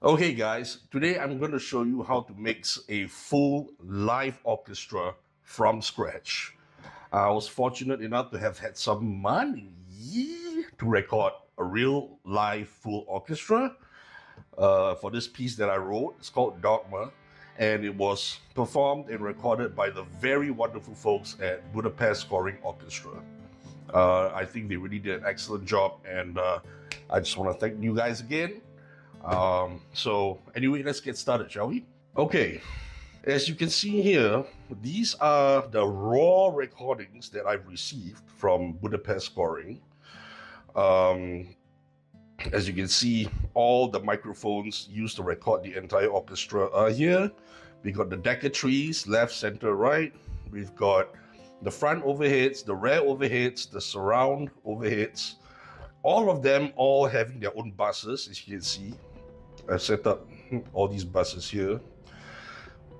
Okay guys, today I'm going to show you how to mix a full live orchestra from scratch. I was fortunate enough to have had some money to record a real live full orchestra for this piece that I wrote. It's called Dogma, and it was performed and recorded by the very wonderful folks at Budapest Scoring Orchestra. I think they really did an excellent job, and I just want to thank you guys again. So anyway, let's get started, shall we? Okay, as you can see here, these are the raw recordings that I've received from Budapest Scoring. Um, as you can see, all the microphones used to record the entire orchestra are here. We got the decker trees, left, center, right. We've got the front overheads, the rear overheads, the surround overheads. All of them all having their own buses, as you can see. I've set up all these buses here.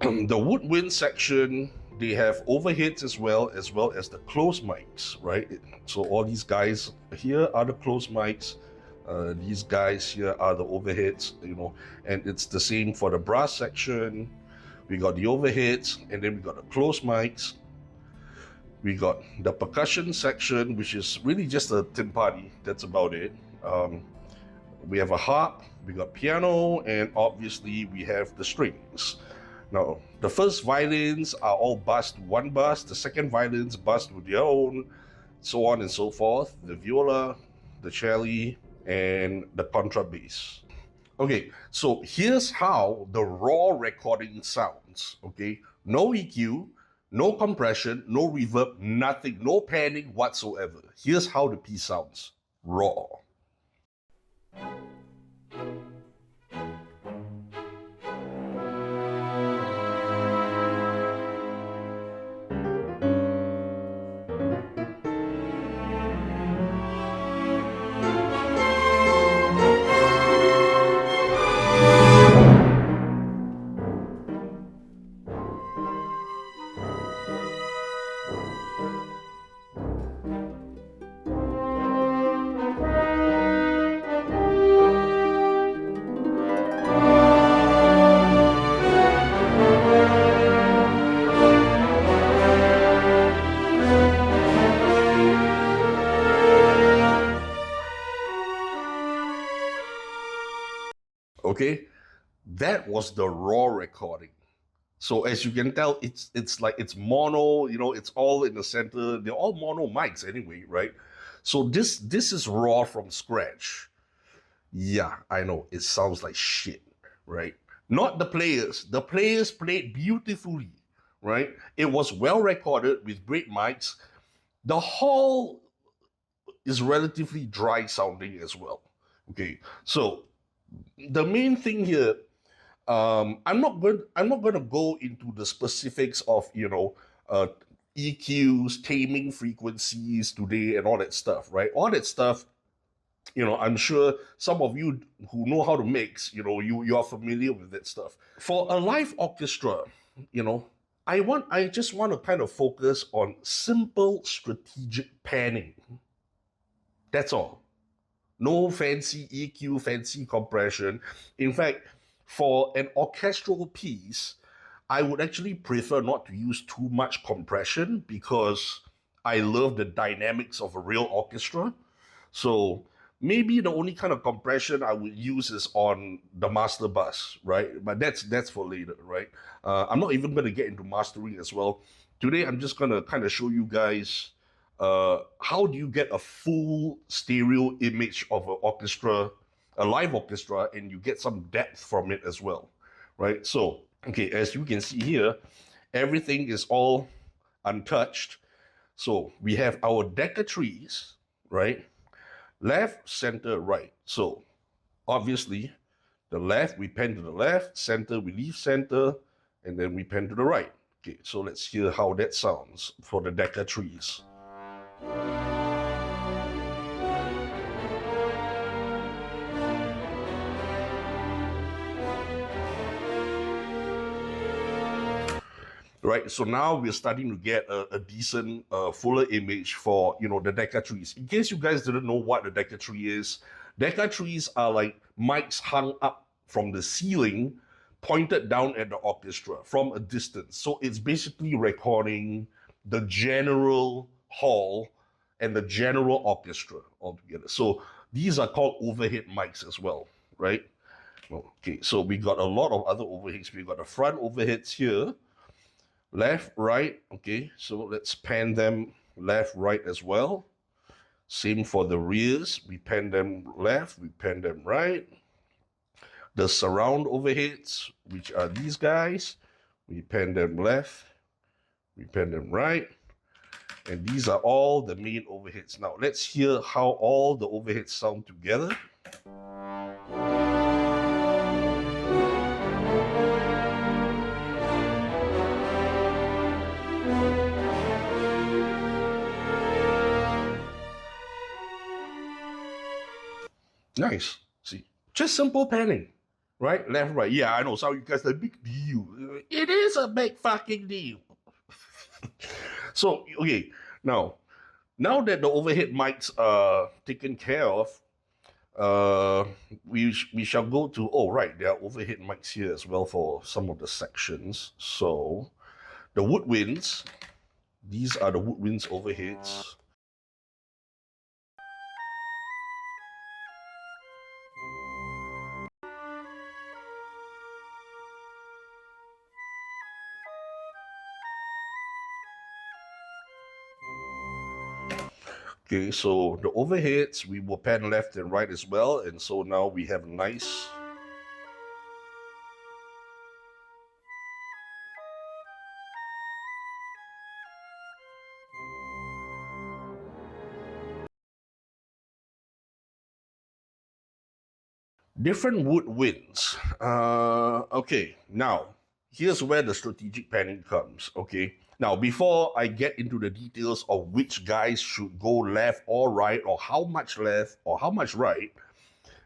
The woodwind section, they have overheads as well as the closed mics, right? So all these guys here are the closed mics. These guys here are the overheads, and it's the same for the brass section. We got the overheads, and then we got the closed mics. We got the percussion section, which is really just a timpani. That's about it. We have a harp, we got piano, and obviously we have the strings. Now, the first violins are all bussed to one bus, the second violins bussed with their own, so on and so forth. The viola, the cello, and the contrabass. Okay, so here's how the raw recording sounds, okay? No EQ, no compression, no reverb, nothing, no panning whatsoever. Here's how the piece sounds, raw. Okay, that was the raw recording. So as you can tell, it's like it's mono, it's all in the center. They're all mono mics anyway, right? So this is raw from scratch. Yeah, I know it sounds like shit, right? Not the players. The players played beautifully, right? It was well recorded with great mics. The hall is relatively dry sounding as well. Okay, so the main thing here, I'm not going to go into the specifics of EQs, taming frequencies today, and all that stuff, right? All that stuff, I'm sure some of you who know how to mix, you are familiar with that stuff. For a live orchestra, you know, I just want to kind of focus on simple strategic panning. That's all. No fancy EQ, fancy compression. In fact, for an orchestral piece, I would actually prefer not to use too much compression because I love the dynamics of a real orchestra. So maybe the only kind of compression I would use is on the master bus, right? But that's for later, right? I'm not even going to get into mastering as well. Today, I'm just going to kind of show you guys how do you get a full stereo image of an orchestra, a live orchestra, and you get some depth from it as well, right? So, okay, as you can see here, everything is all untouched. So we have our decker trees, right? Left, center, right. So obviously, the left, we pan to the left, center, we leave center, and then we pan to the right. Okay, so let's hear how that sounds for the decker trees. Right, so now we're starting to get a decent, fuller image for, the decker trees. In case you guys didn't know what the decker tree is, decker trees are like mics hung up from the ceiling pointed down at the orchestra from a distance. So it's basically recording the general hall and the general orchestra altogether. So these are called overhead mics as well, right? Okay, so we got a lot of other overheads. We got the front overheads here, left, right. Okay, so let's pan them left, right as well. Same for the rears. We pan them left, we pan them right. The surround overheads, which are these guys, we pan them left, we pan them right. And these are all the main overheads. Now let's hear how all the overheads sound together. Nice. See, just simple panning, right? Left, right. Yeah, I know. Some of you guys are a big deal. It is a big fucking deal. So, okay, now that the overhead mics are taken care of, we shall go to, oh, right, there are overhead mics here as well for some of the sections. So, the woodwinds, these are the woodwinds overheads. Okay, so the overheads, we will pan left and right as well. And so now we have nice different woodwinds. Okay, now here's where the strategic panning comes. Okay, now before I get into the details of which guys should go left or right, or how much left or how much right,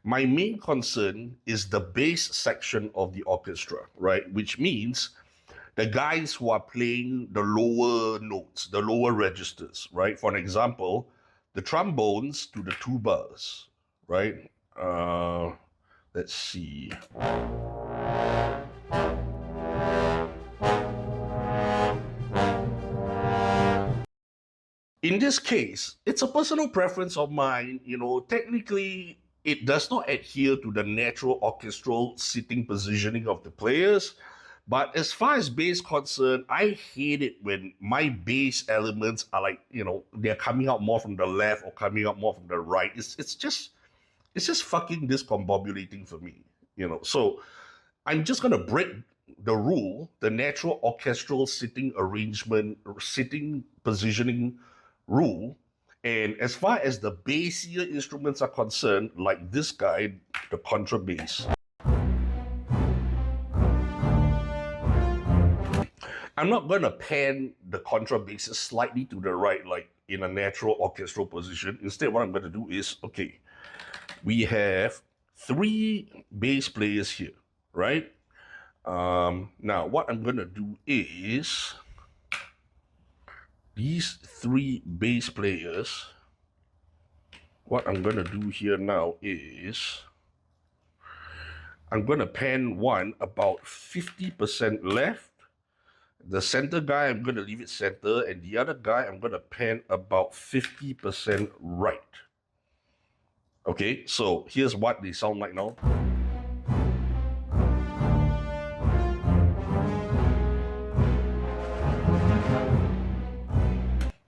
my main concern is the bass section of the orchestra, right? Which means the guys who are playing the lower notes, the lower registers, right? For an example, the trombones to the tubas, right? Let's see. In this case, it's a personal preference of mine. Technically, it does not adhere to the natural orchestral sitting positioning of the players. But as far as bass concerned, I hate it when my bass elements are like, they're coming out more from the left or coming out more from the right. It's just fucking discombobulating for me. So I'm just gonna break the rule, the natural orchestral sitting arrangement, sitting positioning rule. And as far as the bassier instruments are concerned, like this guy, the contrabass, I'm not gonna pan the contrabasses slightly to the right, like in a natural orchestral position. Instead, what I'm gonna do is, okay, we have 3 bass players here, right? Now, what I'm gonna do is these 3 bass players. What I'm gonna do here now is I'm gonna pan one about 50% left. The center guy, I'm gonna leave it center, and the other guy, I'm gonna pan about 50% right. Okay, so here's what they sound like now.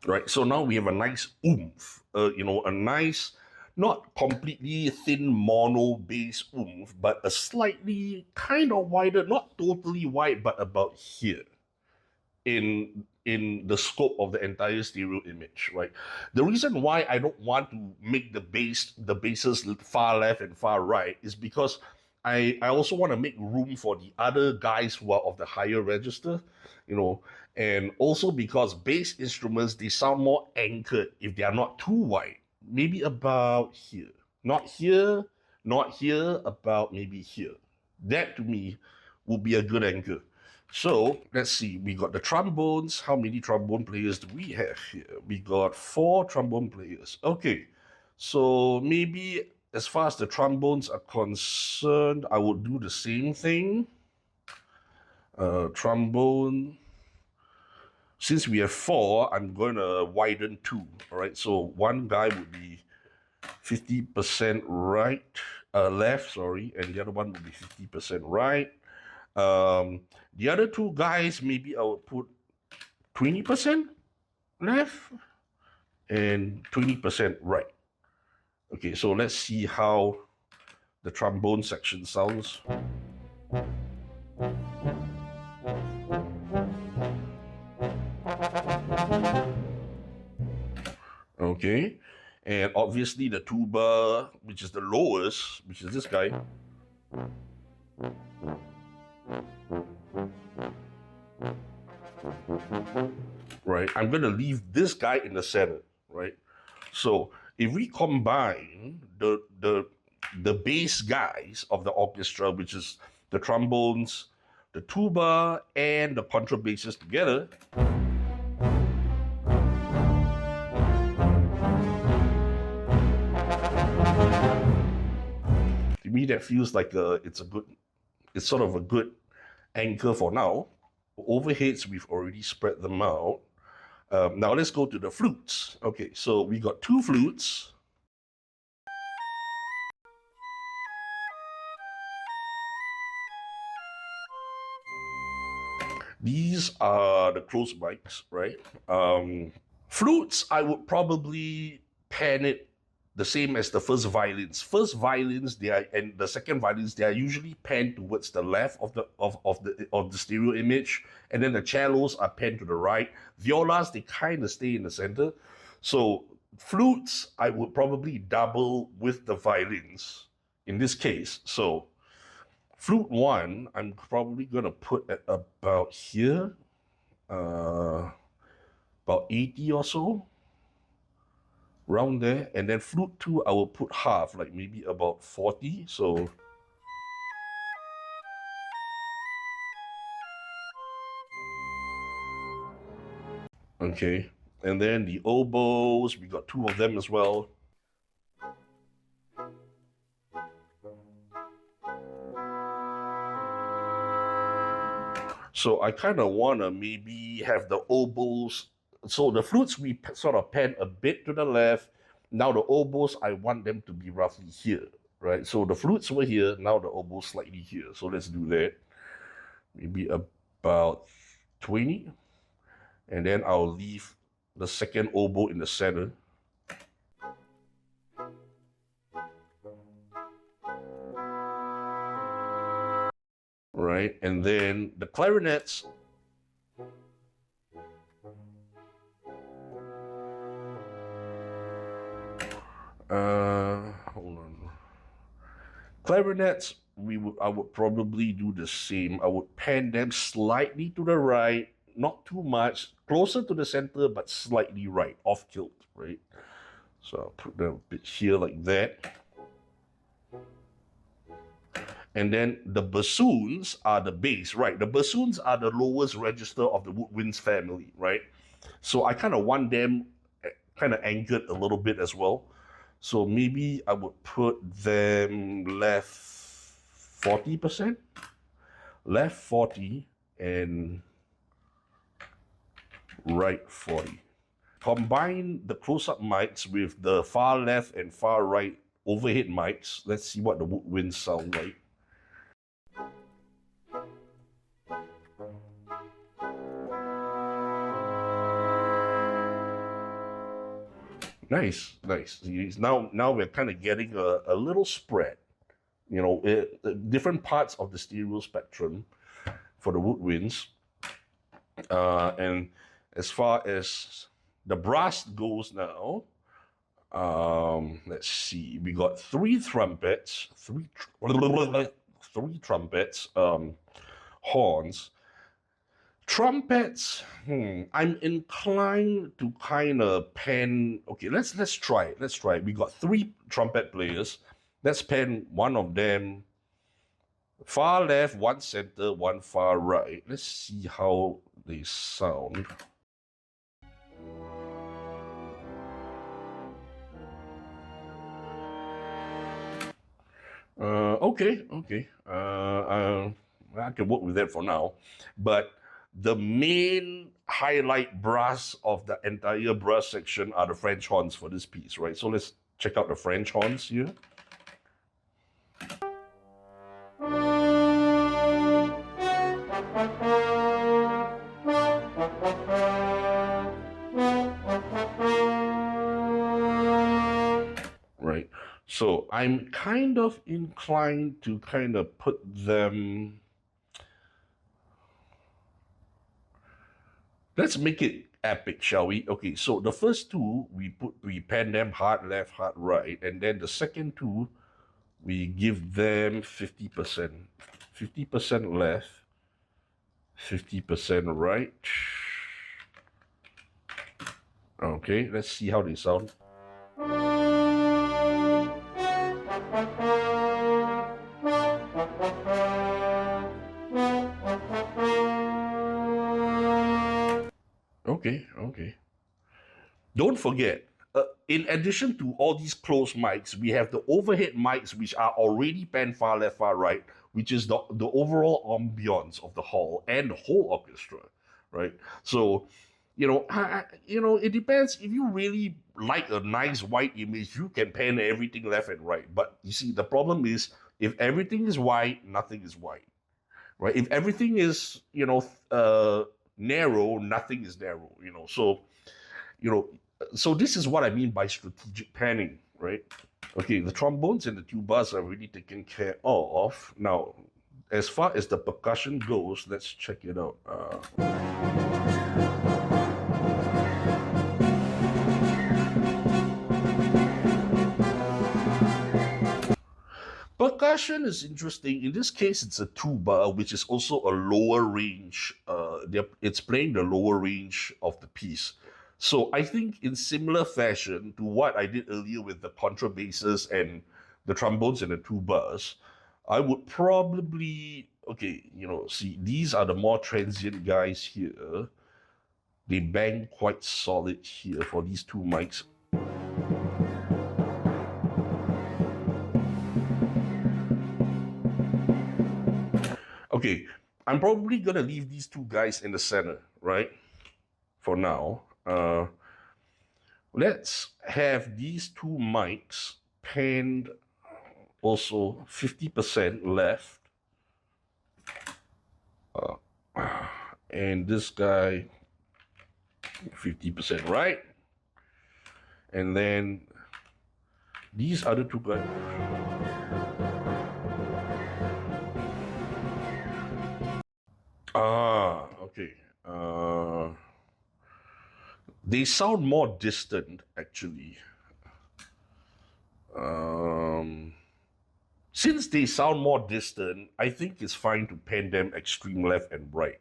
Right, so now we have a nice oomph, a nice, not completely thin mono bass oomph, but a slightly kind of wider, not totally wide, but about here in the scope of the entire stereo image, right? The reason why I don't want to make the basses far left and far right is because I also want to make room for the other guys who are of the higher register, and also because bass instruments, they sound more anchored if they are not too wide, maybe about here, not here, not here, about maybe here. That to me would be a good anchor. So let's see, we got the trombones. How many trombone players do we have here? We got 4 trombone players. Okay, so maybe as far as the trombones are concerned, I would do the same thing. Trombone. Since we have 4, I'm going to widen 2. All right, so one guy would be 50% right, left, sorry, and the other one would be 50% right. The other 2 guys, maybe I would put 20% left and 20% right. Okay, so let's see how the trombone section sounds. Okay, and obviously the tuba, which is the lowest, which is this guy. Right, I'm gonna leave this guy in the center, right? So if we combine the bass guys of the orchestra, which is the trombones, the tuba, and the contrabasses together, to me that feels like it's sort of a good anchor for now. Overheads, we've already spread them out. Now let's go to the flutes. Okay, so we got 2 flutes. These are the closed mics, right? Flutes, I would probably pan it the same as the first violins. First violins, and the second violins, they are usually panned towards the left of the stereo image, and then the cellos are panned to the right. Violas, they kind of stay in the center. So flutes, I would probably double with the violins in this case. So flute 1, I'm probably gonna put at about here, about 80 or so, around there. And then flute 2, I will put half, like maybe about 40. So okay, and then the oboes, we got 2 of them as well. So I kind of want to maybe have the oboes. So the flutes, we sort of pan a bit to the left. Now the oboes, I want them to be roughly here, right? So the flutes were here, now the oboes slightly here. So let's do that. Maybe about 20. And then I'll leave the second oboe in the center. Right, and then the clarinets. Hold on. Clarinets, I would probably do the same. I would pan them slightly to the right, not too much, closer to the center, but slightly right, off kilt, right? So I'll put them a bit here like that. And then the bassoons are the bass, right? The bassoons are the lowest register of the woodwinds family, right? So I kind of want them kind of anchored a little bit as well. So maybe I would put them left 40%, left 40, and right 40. Combine the close-up mics with the far left and far right overhead mics. Let's see what the woodwinds sound like. Nice, nice. Now we're kind of getting a little spread, you know, different parts of the stereo spectrum for the woodwinds. And as far as the brass goes now, let's see, we got 3 trumpets, three trumpets, horns. Trumpets, I'm inclined to kind of pan. Okay, let's try it. Let's try it. We got 3 trumpet players. Let's pan one of them far left, one center, one far right. Let's see how they sound. Okay. I can work with that for now. But the main highlight brass of the entire brass section are the French horns for this piece, right? So let's check out the French horns here. Right. So I'm kind of inclined to kind of put them. Let's make it epic, shall we? Okay, so the first two we pan them hard left, hard right, and then the second two we give them 50%. 50% left, 50% right. Okay, let's see how they sound. Okay. Don't forget, in addition to all these closed mics, we have the overhead mics, which are already pan far left, far right, which is the overall ambience of the hall and the whole orchestra, right? So, it depends. If you really like a nice white image, you can pan everything left and right. But you see, the problem is if everything is white, nothing is white, right? If everything is, narrow, nothing is narrow, you know, so this is what I mean by strategic panning, right? Okay, the trombones and the tubas are really taken care of. Now, as far as the percussion goes, let's check it out. Percussion is interesting. In this case, it's a tuba, which is also a lower range. It's playing the lower range of the piece. So I think in similar fashion to what I did earlier with the contrabasses and the trombones and the tubas, I would probably, okay, see, these are the more transient guys here. They bang quite solid here for these two mics. Okay, I'm probably gonna leave these two guys in the center, right? For now. Let's have these two mics panned also 50% left. And this guy 50% right. And then these other two guys. Okay. They sound more distant, actually. Since they sound more distant, I think it's fine to pan them extreme left and right.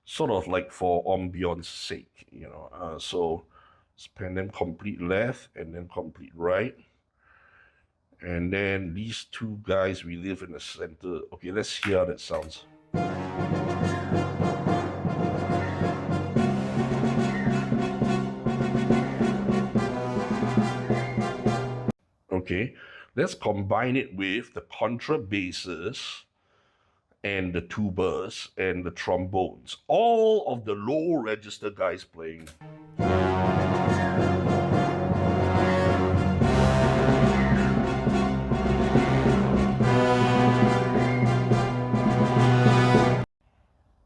Sort of like for ambiance sake, so let's pan them complete left and then complete right. And then these two guys, we live in the center. Okay, let's hear how that sounds. Okay, let's combine it with the contrabasses and the tubas and the trombones. All of the low register guys playing.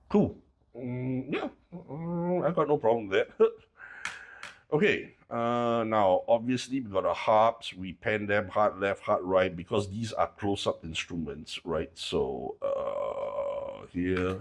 Cool. Yeah, I got no problem with that. Okay, now obviously we got our harps, we pan them hard left, hard right, because these are close-up instruments, right? So here.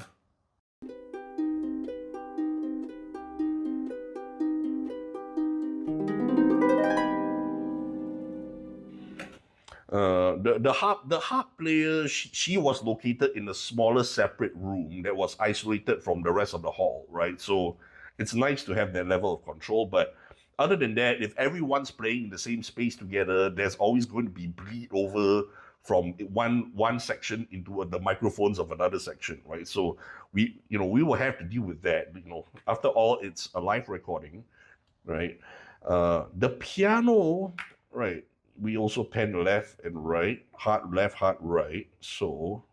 The harp player, she was located in a smaller separate room that was isolated from the rest of the hall, right? So it's nice to have that level of control. But other than that, if everyone's playing in the same space together, there's always going to be bleed over from one section into the microphones of another section, right? So we will have to deal with that. After all, it's a live recording, right? The piano, right? we also pan left and right, hard left, hard right. So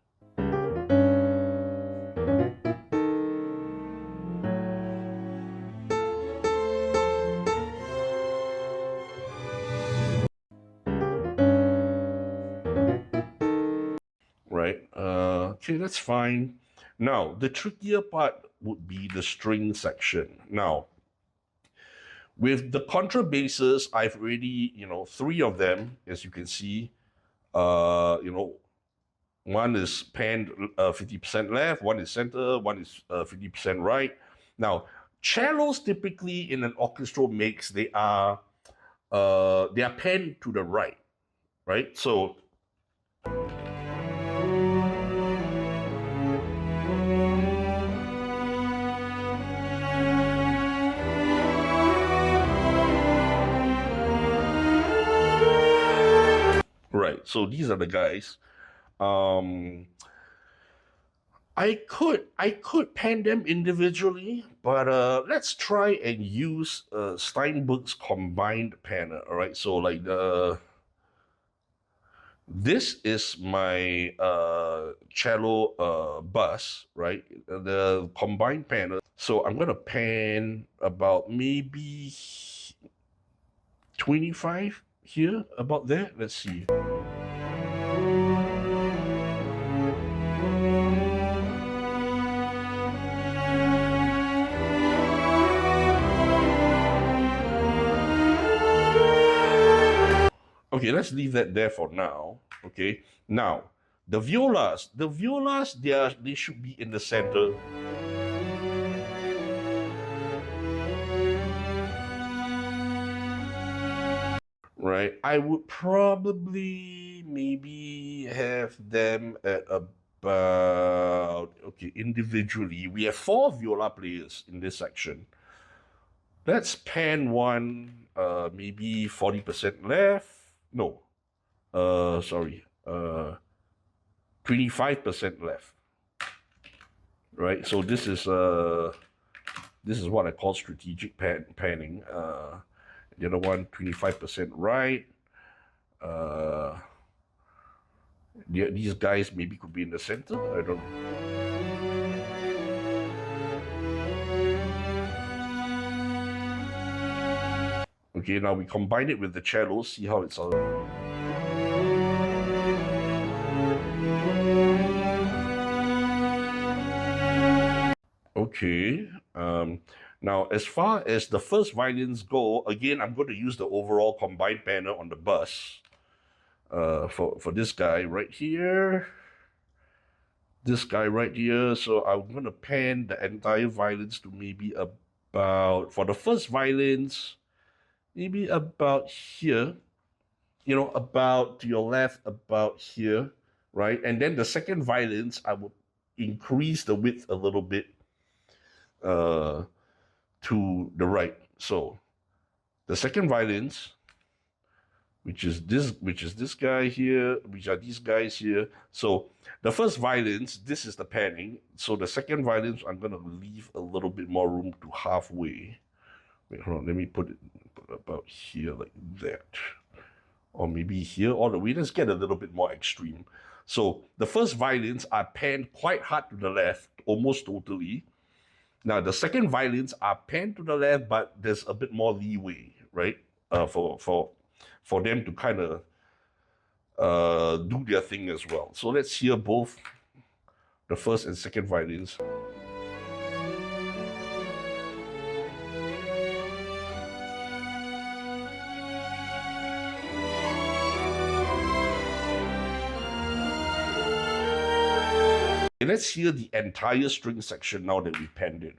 right, okay, that's fine. Now the trickier part would be the string section. Now with the contrabasses, I've already, three of them, as you can see. One is panned 50% left, one is center, one is 50% right. Now, cellos typically in an orchestral mix, they are panned to the right, right? So right, so these are the guys. Um, I could pan them individually, but let's try and use Steinberg's combined panner. All right, so like this is my cello bus, right? The combined panner. So I'm gonna pan about maybe 25 here, about there. Let's see. Okay, let's leave that there for now. Okay, now the violas, they should be in the center. Right, I would probably maybe have them at about, okay, individually. We have four viola players in this section. Let's pan one, maybe 40% left. No, sorry, 25% left. Right, so this is what I call strategic panning. The other one, 25% right. These guys maybe could be in the center. I don't know. Okay, now we combine it with the cello, see how it's all. Okay, now as far as the first violins go, again, I'm going to use the overall combined panner on the bus for this guy right here. This guy right here. So I'm going to pan the entire violins to maybe about, for the first violins, maybe about here, about to your left, about here, right? And then the second violins, I will increase the width a little bit to the right. So the second violins, which is this guy here, which are these guys here. So the first violins, this is the panning. So the second violins, I'm gonna leave a little bit more room to halfway. Wait, hold on, let me put it about here like that. Or maybe here all the way. Let's get a little bit more extreme. So the first violins are panned quite hard to the left, almost totally. Now the second violins are panned to the left, but there's a bit more leeway, right? For them to kind of do their thing as well. So let's hear both the first and second violins. Let's hear the entire string section now that we penned it.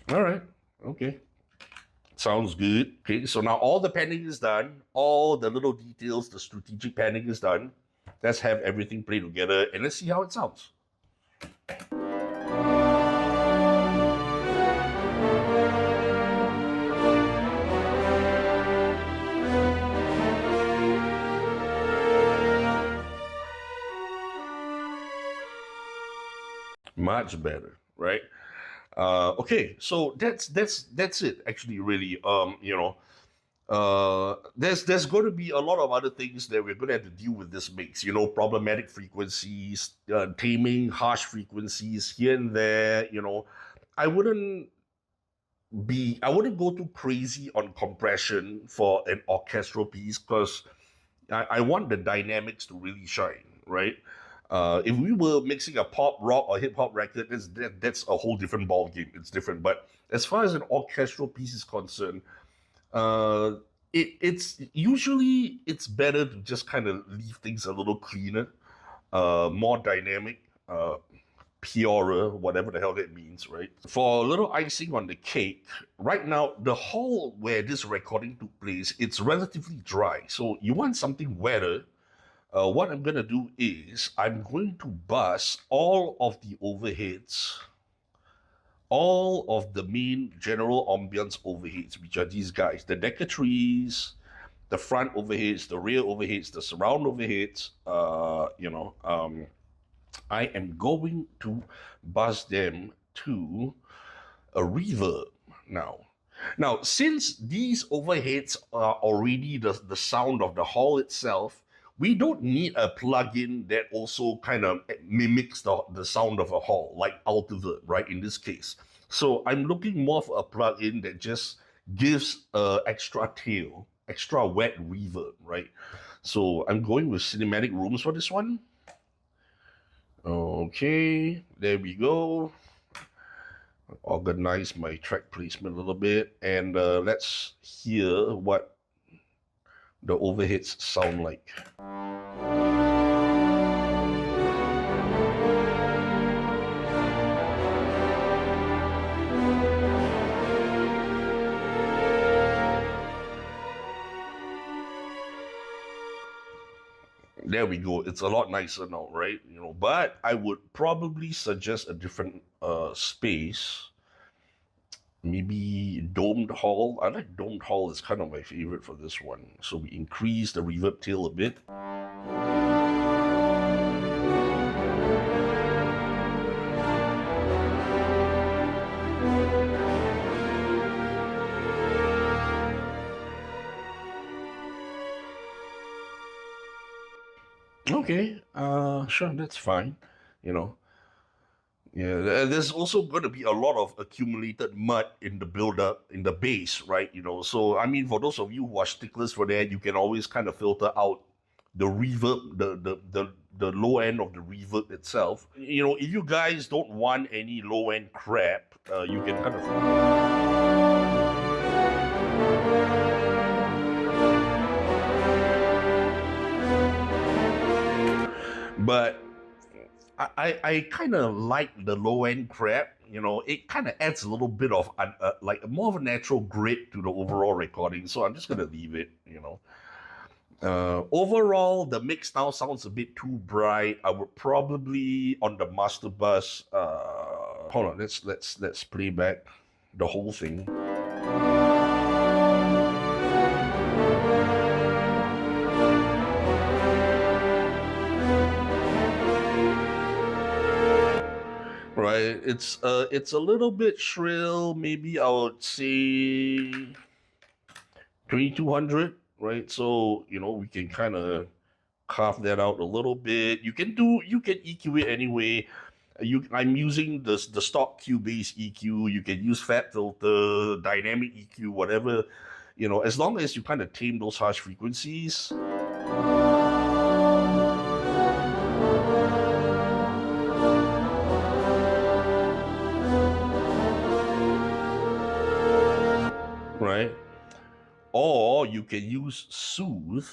All right, okay. Sounds good. Okay, so now all the panning is done. All the little details, the strategic panning is done. Let's have everything play together and let's see how it sounds. Much better, right? Okay, so that's it. Actually, really, there's going to be a lot of other things that we're going to have to deal with this mix. Problematic frequencies, taming harsh frequencies here and there. I wouldn't I wouldn't go too crazy on compression for an orchestral piece because I want the dynamics to really shine, right? If we were mixing a pop, rock, or hip hop record, that's a whole different ball game. It's different. But as far as an orchestral piece is concerned, uh, it's usually it's better to just kind of leave things a little cleaner, more dynamic, purer, whatever the hell that means, right? For a little icing on the cake, right now the hall where this recording took place, it's relatively dry. So you want something wetter. What I'm gonna do is I'm going to bus all of the overheads, all of the main general ambience overheads, which are these guys, the decker trees, the front overheads, the rear overheads, the surround overheads. I am going to bus them to a reverb now. Now, since these overheads are already the sound of the hall itself, we don't need a plugin that also kind of mimics the sound of a hall, like Altivert, right, in this case. So I'm looking more for a plugin that just gives extra tail, extra wet reverb, right? So I'm going with Cinematic Rooms for this one. Okay, there we go. Organize my track placement a little bit, and let's hear what the overheads sound like. There we go. It's a lot nicer now, right? But I would probably suggest a different space. Maybe domed hall. I like domed hall. It's kind of my favorite for this one. So we increase the reverb tail a bit. Okay, sure, that's fine. You know, yeah, there's also going to be a lot of accumulated mud in the build-up, in the base, right? So I mean, for those of you who are sticklers for that, you can always kind of filter out the reverb, the low end of the reverb itself. If you guys don't want any low end crap, you can kind of. But I kind of like the low end crap. It kind of adds a little bit of like more of a natural grit to the overall recording. So I'm just gonna leave it. Overall, the mix now sounds a bit too bright. I would probably on the master bus. Hold on, let's play back the whole thing. Right, it's a little bit shrill. Maybe I would say 2200, right? So we can kind of carve that out a little bit. You can EQ it anyway. I'm using the stock Cubase EQ. You can use Fat Filter, Dynamic EQ, whatever. As long as you kind of tame those harsh frequencies. Right? Or you can use Soothe,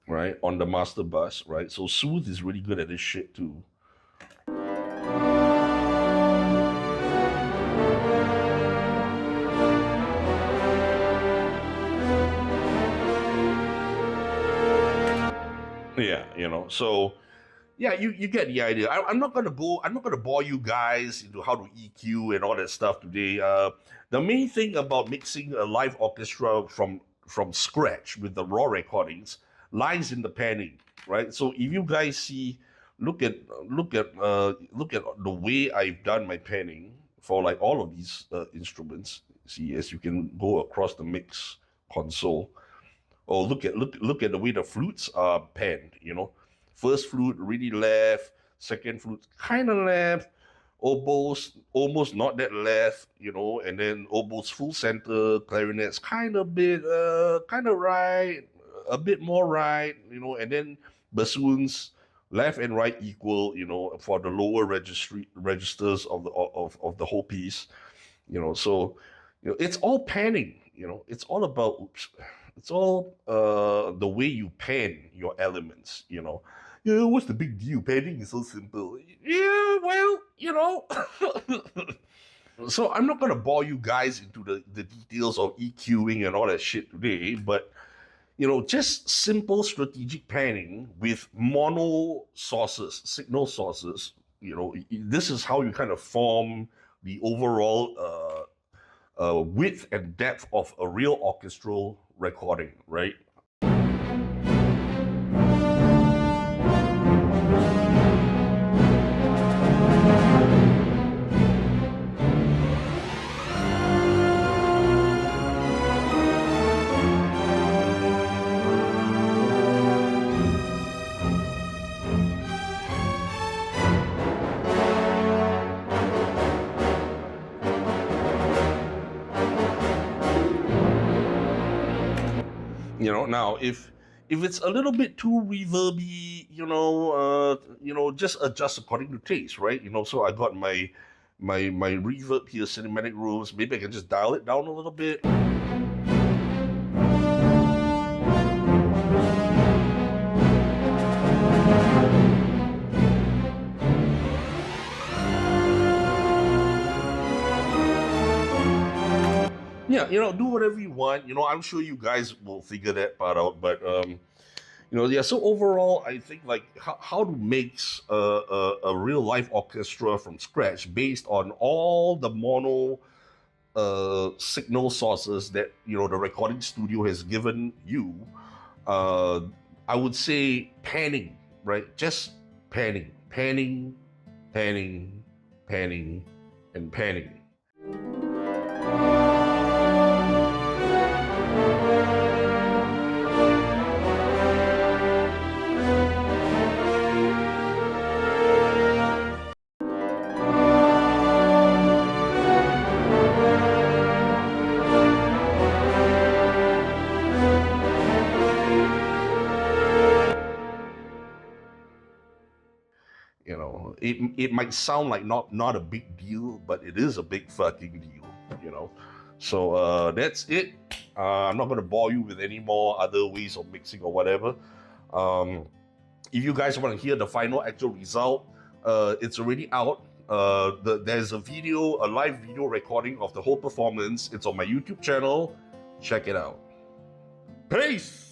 right, on the master bus, right? So Soothe is really good at this shit too. Yeah, so yeah, you get the idea. I'm not gonna bore you guys into how to EQ and all that stuff today. The main thing about mixing a live orchestra from scratch with the raw recordings, lies in the panning, right? So if you guys see, look at the way I've done my panning for like all of these instruments. See, as you can go across the mix console, or look at the way the flutes are panned. You know, first flute really left, second flute kind of left, oboes almost not that left, you know, and then oboes full center, clarinets kind of right, a bit more right, you know, and then bassoons left and right equal, you know, for the lower registers of the whole piece, you know. So, you know, it's all panning, you know. It's all about it's all the way you pan your elements, you know. Yeah, what's the big deal? Panning is so simple. Yeah, well, you know. So I'm not gonna bore you guys into the details of EQing and all that shit today, but you know, just simple strategic panning with mono sources, signal sources. You know, this is how you kind of form the overall width and depth of a real orchestral recording, right? You know, now if it's a little bit too reverby, you know, just adjust according to taste, right? You know, so I got my reverb here, cinematic rooms. Maybe I can just dial it down a little bit. Yeah, you know, do whatever you want. You know, I'm sure you guys will figure that part out. But you know, yeah. So overall, I think like how to make a real live orchestra from scratch based on all the mono signal sources that you know the recording studio has given you. Uh, I would say panning, right? Just panning, panning, panning, panning, and panning. You know, it might sound like not a big deal, but it is a big fucking deal. You know, so that's it. I'm not gonna bore you with any more other ways of mixing or whatever. Um, if you guys want to hear the final actual result, it's already out. There's a live video recording of the whole performance. It's on my YouTube channel. Check it out. Peace.